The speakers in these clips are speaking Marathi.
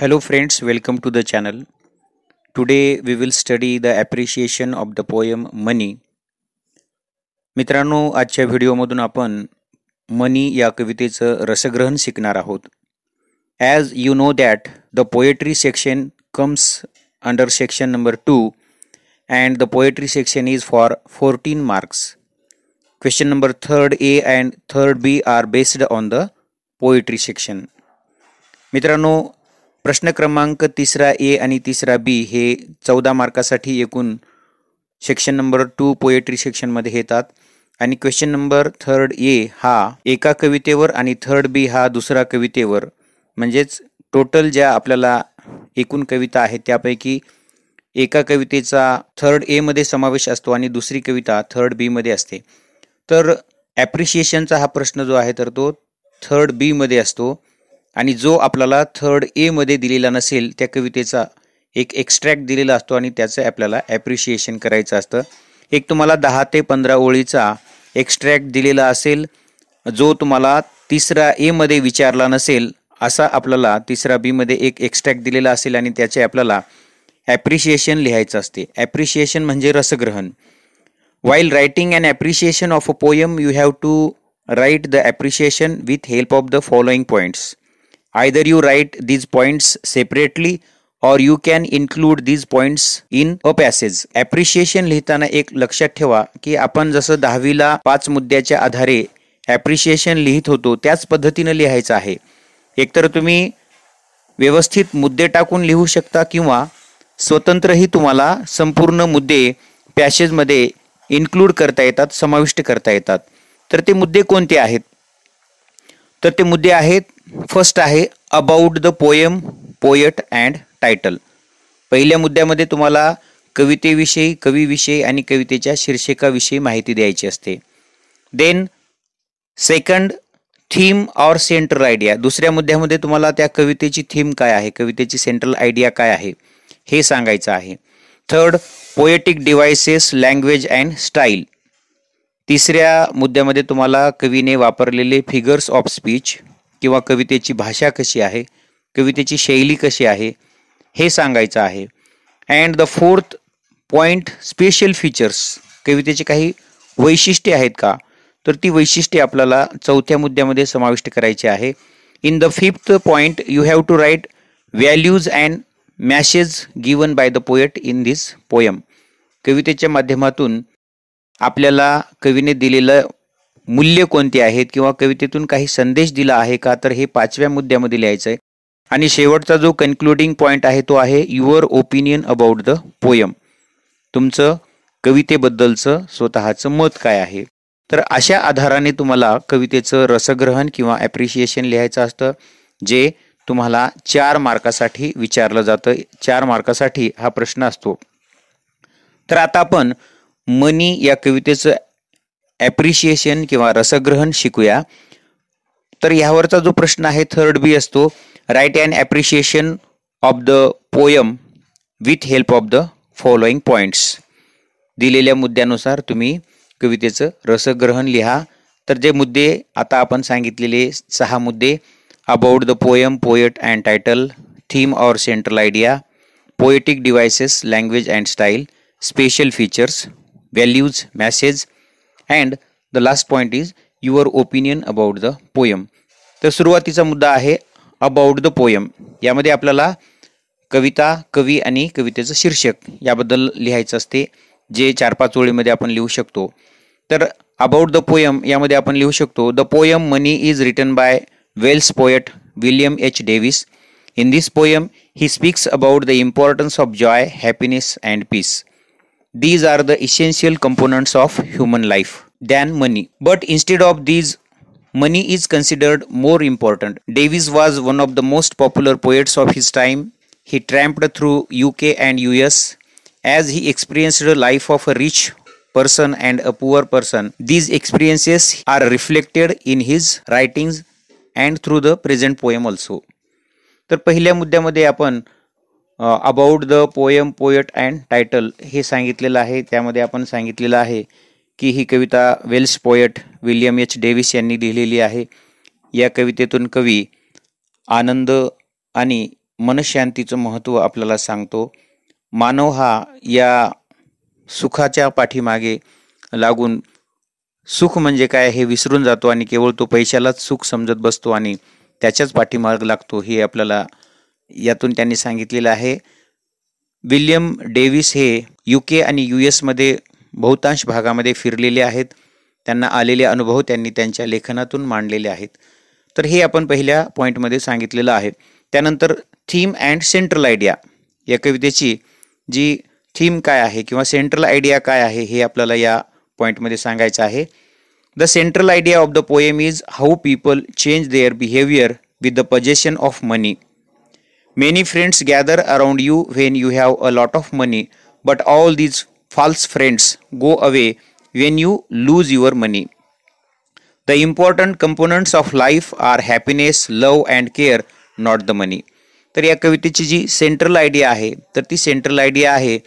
Hello friends, welcome to the channel. Today we will study the appreciation of the poem Money. मित्रांनो, आजच्या व्हिडिओमधून आपण मनी या कवितेचं रसग्रहण शिकणार आहोत. As you know that the poetry section comes under section number 2 and the poetry section is for 14 marks. Question number 3rd A and 3rd B are based on the poetry section. मित्रांनो, प्रश्न क्रमांक तिसरा ए आणि तिसरा बी हे 14 मार्कासाठी एकूण सेक्शन नंबर 2 पोएट्री सेक्शनमध्ये येतात आणि क्वेश्चन नंबर 3rd ए हा एका कवितेवर आणि 3rd बी हा दुसरा कवितेवर, म्हणजेच टोटल ज्या आपल्याला एकूण कविता आहेत त्यापैकी एका कवितेचा 3rd ए मध्ये समावेश असतो आणि दुसरी कविता 3rd बी मध्ये असते. तर ॲप्रिशिएशनचा हा प्रश्न जो आहे तर तो 3rd बी मध्ये असतो आणि जो आपल्याला 3rd ए मध्ये दिलेला नसेल त्या कवितेचा एक एक्स्ट्रॅक्ट दिलेला असतो आणि त्याचं आपल्याला ॲप्रिशिएशन करायचं असतं. एक तुम्हाला 10 ते 15 ओळीचा एक्स्ट्रॅक्ट दिलेला असेल जो तुम्हाला तिसरा ए मध्ये विचारला नसेल, असा आपल्याला तिसरा बी मध्ये एक एक्स्ट्रॅक्ट दिलेला असेल आणि त्याचे आपल्याला ॲप्रिशिएशन लिहायचं असते. ॲप्रिशिएशन म्हणजे रसग्रहण. While writing an appreciation of a poem, you have to write the appreciation with help of the following points. Either you write these points separately or you can include these points in a passage. Appreciation लिहिताना एक लक्षात ठेवा की आपण जसं 10वीला 5 मुद्द्याच्या आधारे ॲप्रिशिएशन लिहित होतो त्याच पद्धतीने लिहायचं आहे. एकतर तुम्ही व्यवस्थित मुद्दे टाकून लिहू शकता किंवा स्वतंत्रही तुम्हाला संपूर्ण मुद्दे पॅसेजमध्ये इन्क्लूड करता येतात, समाविष्ट करता येतात. तर ते मुद्दे कोणते आहेत? तर ते मुद्दे आहेत, फर्स्ट आहे about the poem, poet and title. पहिल्या मुद्द्यामध्ये तुम्हाला कवितेविषयी, कवीविषयी आणि कवितेच्या शीर्षकाविषयी माहिती द्यायची असते. Then second theme or central idea. दुसऱ्या मुद्द्यामध्ये तुम्हाला त्या कवितेची थीम काय आहे, कवितेची सेंट्रल आयडिया काय आहे हे सांगायचं आहे. Third poetic devices, language and style. तिसऱ्या मुद्द्यामध्ये तुम्हाला कवीने वापरलेले फिगर्स ऑफ स्पीच किंवा कवितेची भाषा कशी आहे, कवितेची शैली कशी आहे हे सांगायचं आहे. And the fourth point special features. कवितेचे काही वैशिष्ट्ये आहेत का, तर ती वैशिष्ट्ये आपल्याला चौथ्या मुद्द्यामध्ये समाविष्ट करायची आहे. In the fifth point you have to write values and message given by the poet in this poem. कवितेच्या माध्यमातून आपल्याला कवीने दिलेलं मूल्य कोणते आहेत किंवा कवितेतून काही संदेश दिला आहे का, तर हे 5व्या मुद्द्यामध्ये लिहायचं आहे. आणि शेवटचा जो कन्क्लुडिंग पॉइंट आहे तो आहे your opinion about the poem. तुमचं कवितेबद्दलचं स्वतःचं मत काय आहे. तर अशा आधाराने तुम्हाला कवितेचं रसग्रहण किंवा ॲप्रिशिएशन लिहायचं असतं, जे तुम्हाला 4 मार्कासाठी विचारलं जातं. 4 मार्कासाठी हा प्रश्न असतो. तर आता आपण मनी या कवितेचं ॲप्रिशिएशन किंवा रसग्रहण शिकूया. तर ह्यावरचा जो प्रश्न आहे 3rd बी असतो, write and appreciation of the poem with help of the following points. दिलेल्या मुद्द्यानुसार तुम्ही कवितेचं रसग्रहण लिहा. तर जे मुद्दे आता आपण सांगितलेले 6 मुद्दे, about the poem, poet and title, theme or central idea, poetic devices, language and style, special features, values, message and the last point is your opinion about the poem. तर सुरुवातीचा मुद्दा आहे अबाउट द पोएम. यामध्ये आपल्याला कविता, कवी आणि कवितेचं शीर्षक याबद्दल लिहायचं असते, जे 4-5 ओळीमध्ये आपण लिहू शकतो. तर अबाउट द पोएम यामध्ये आपण लिहू शकतो, the poem money is written by Welsh poet William H Davies. In this poem, he speaks about the importance of joy, happiness, and peace. These are the essential components of human life than money. But instead of these, money is considered more important. Davies was one of the most popular poets of his time. He tramped through UK and US as he experienced the life of a rich person and a poor person. These experiences are reflected in his writings and through the present poem also. तर पहिल्या मुद्द्यामध्ये आपण about the poem, poet and title हे सांगितलेलं आहे. त्यामध्ये आपण सांगितलेलं आहे की ही कविता Welsh poet William H Davies यांनी लिहिलेली आहे. या कवितेतून कवी आनंद आणि मनशांतीचं महत्त्व आपल्याला सांगतो. मानव हा या सुखाच्या पाठीमागे लागून सुख म्हणजे काय हे विसरून जातो आणि केवळ तो पैशालाच सुख समजत बसतो आणि त्याच्याच पाठीमाग लागतो, हे आपल्याला यातून त्यांनी सांगितलेलं आहे. विल्यम डेव्हिस हे UK आणि US मध्ये बहुतांश भागामध्ये फिरलेले आहेत. त्यांना आलेले अनुभव त्यांनी त्यांच्या लेखनातून मांडलेले आहेत. तर हे आपण पहिल्या पॉईंटमध्ये सांगितलेलं आहे. त्यानंतर थीम अँड सेंट्रल आयडिया, या कवितेची जी थीम काय आहे किंवा सेंट्रल आयडिया काय आहे हे आपल्याला या पॉईंटमध्ये सांगायचं आहे. The central idea of the poem is how people change there behaviour with the possession of money. Many friends gather around you when you have a lot of money, but all these false friends go away when you lose your money. The important components of life are happiness, love and care, not the money. तर या कवितेची जी सेंट्रल आयडिया आहे, तर ती सेंट्रल आयडिया आहे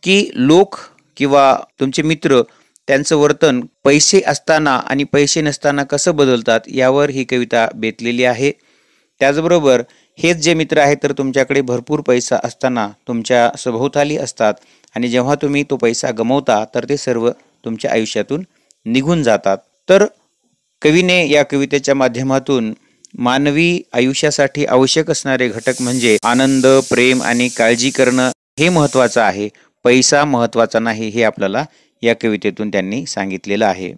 की लोक किंवा तुमचे मित्र त्यांचं वर्तन पैसे असताना आणि पैसे नसताना कसं बदलतात यावर ही कविता बेतलेली आहे. त्याचबरोबर हेच जे मित्र आहेत तर तुमच्याकडे भरपूर पैसा असताना तुमच्या सभोवताली असतात आणि जेव्हा तुम्ही तो पैसा गमावता तर ते सर्व तुमच्या आयुष्यातून निघून जातात. तर कवीने या कवितेच्या माध्यमातून मानवी आयुष्यासाठी आवश्यक असणारे घटक म्हणजे आनंद, प्रेम आणि काळजी करणं हे महत्त्वाचं आहे, पैसा महत्त्वाचा नाही, हे आपल्याला या कवितेतून त्यांनी सांगितलेलं आहे.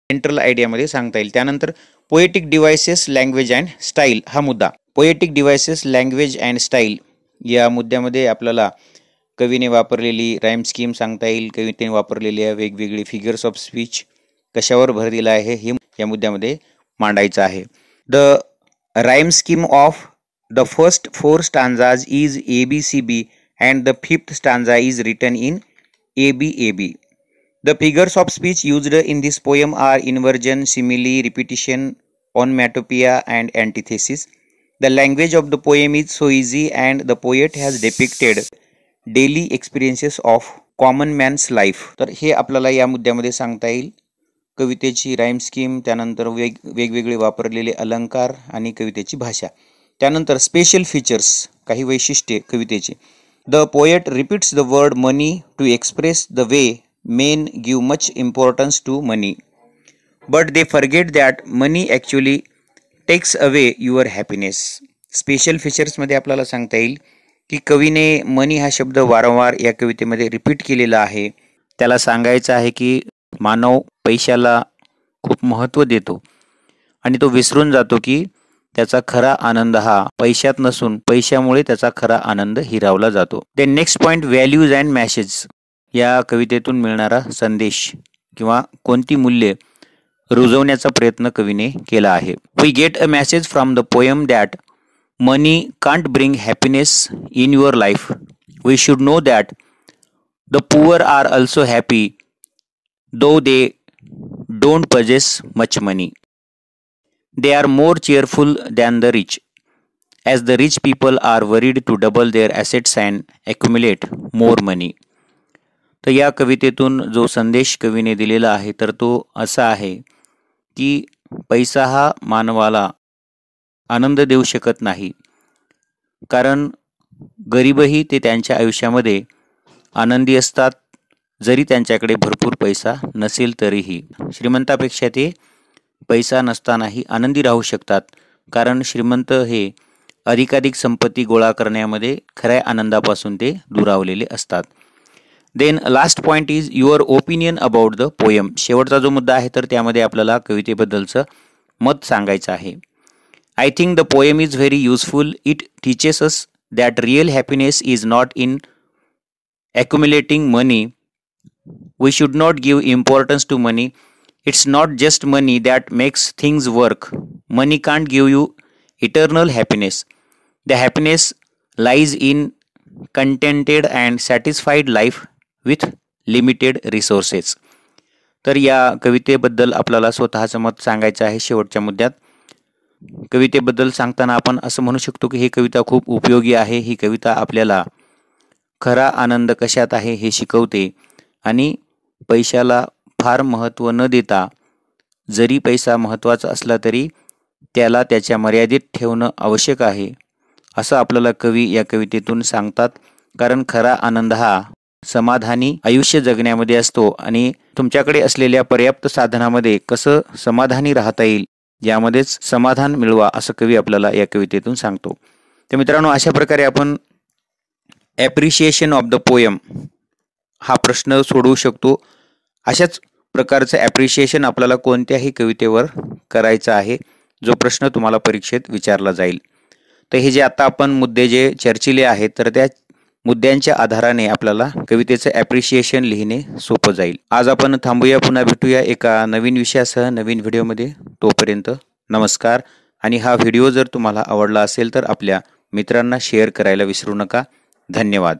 सेंट्रल आयडियामध्ये सांगता येईल. त्यानंतर poetic devices, language and style हा मुद्दा. Poetic devices, language and style या मुद्द्यामध्ये आपल्याला कवीने वापरलेली राईम स्कीम सांगता येईल. कवितेने वापरलेल्या वेगवेगळी फिगर्स ऑफ स्पीच कशावर भर दिला आहे हे या मुद्द्यामध्ये मांडायचं आहे. The rhyme scheme of the first 4 stanzas is ABCB and the 5th stanza is written in ABAB. The figures of speech used in this poem are inversion, simile, repetition, onomatopoeia and antithesis. The language of the poem is so easy and the poet has depicted daily experiences of common man's life. तर हे आपल्याला या मुद्द्यामध्ये सांगता येईल. कवितेची राईम स्कीम, त्यानंतर वेगवेगळे वापरलेले अलंकार आणि कवितेची भाषा. त्यानंतर स्पेशल फीचर्स, काही वैशिष्ट्ये कवितेची. The poet repeats the word money to express the way men give much importance to money, but they forget that money actually takes away your happiness. Special फीचर्समध्ये आपल्याला सांगता येईल की कवीने मनी हा शब्द वारंवार या कवितेमध्ये रिपीट केलेला आहे. त्याला सांगायचं आहे की मानव पैशाला खूप महत्त्व देतो आणि तो विसरून जातो की त्याचा खरा आनंद हा पैशात नसून पैशामुळे त्याचा खरा आनंद हिरावला जातो. Then next point, values and message. या कवितेतून मिळणारा संदेश किंवा कोणती मूल्ये रुजवण्याचा प्रयत्न कवीने केला आहे. We get a message from the poem that money can't bring happiness in your life. We should know that the poor are also happy though they don't possess much money. They are more cheerful than the rich, as the rich people are worried to double their assets and accumulate more money. तर या कवितेतून जो संदेश कवीने दिलेला आहे तर तो असा आहे की पैसा हा मानवाला आनंद देऊ शकत नाही, कारण गरीबही ते त्यांच्या आयुष्यामध्ये आनंदी असतात जरी त्यांच्याकडे भरपूर पैसा नसेल तरीही. श्रीमंतापेक्षा ते पैसा नसतानाही आनंदी राहू शकतात, कारण श्रीमंत हे अधिकाधिक संपत्ती गोळा करण्यामध्ये खऱ्या आनंदापासून ते दुरावलेले असतात. Then last point is your opinion about the poem. शेवटचा जो मुद्दा आहे तर त्यामध्ये आपल्याला कवितेबद्दलचं मत सांगायचं आहे. I think the poem is very useful. It teaches us that real happiness is not in accumulating money. We should not give importance to money. It's not just money that makes things work. Money can't give you eternal happiness. The happiness lies in contented and satisfied life with limited resources. तर या कवितेबद्दल आपल्याला स्वतःचं मत सांगायचं आहे. शेवटच्या मुद्द्यात कवितेबद्दल सांगताना आपण असं म्हणू शकतो की ही कविता खूप उपयोगी आहे. ही कविता आपल्याला खरा आनंद कशात आहे हे शिकवते आणि पैशाला फार महत्त्व न देता, जरी पैसा महत्त्वाचा असला तरी त्याला त्याच्या मर्यादित ठेवणं आवश्यक आहे असं आपल्याला कवी या कवितेतून सांगतात. कारण खरा आनंद हा समाधानी आयुष्य जगण्यामध्ये असतो आणि तुमच्याकडे असलेल्या पर्याप्त साधनामध्ये कसं समाधानी राहता येईल यामध्येच समाधान मिळवा असं कवी आपल्याला या कवितेतून सांगतो. तर मित्रांनो, अशा प्रकारे आपण ॲप्रिशिएशन ऑफ द पोयम हा प्रश्न सोडवू शकतो. अशाच प्रकारचं ॲप्रिशिएशन आपल्याला कोणत्याही कवितेवर करायचं आहे, जो प्रश्न तुम्हाला परीक्षेत विचारला जाईल. तर हे जे आता आपण मुद्दे जे चर्चिले आहेत, तर त्या मुद्द्यांच्या आधाराने आपल्याला कवितेचं ॲप्रिशिएशन लिहिणे सोपं जाईल. आज आपण थांबूया, पुन्हा भेटूया एका नवीन विषयासह नवीन व्हिडिओमध्ये. तोपर्यंत नमस्कार. आणि हा व्हिडिओ जर तुम्हाला आवडला असेल तर आपल्या मित्रांना शेअर करायला विसरू नका. धन्यवाद.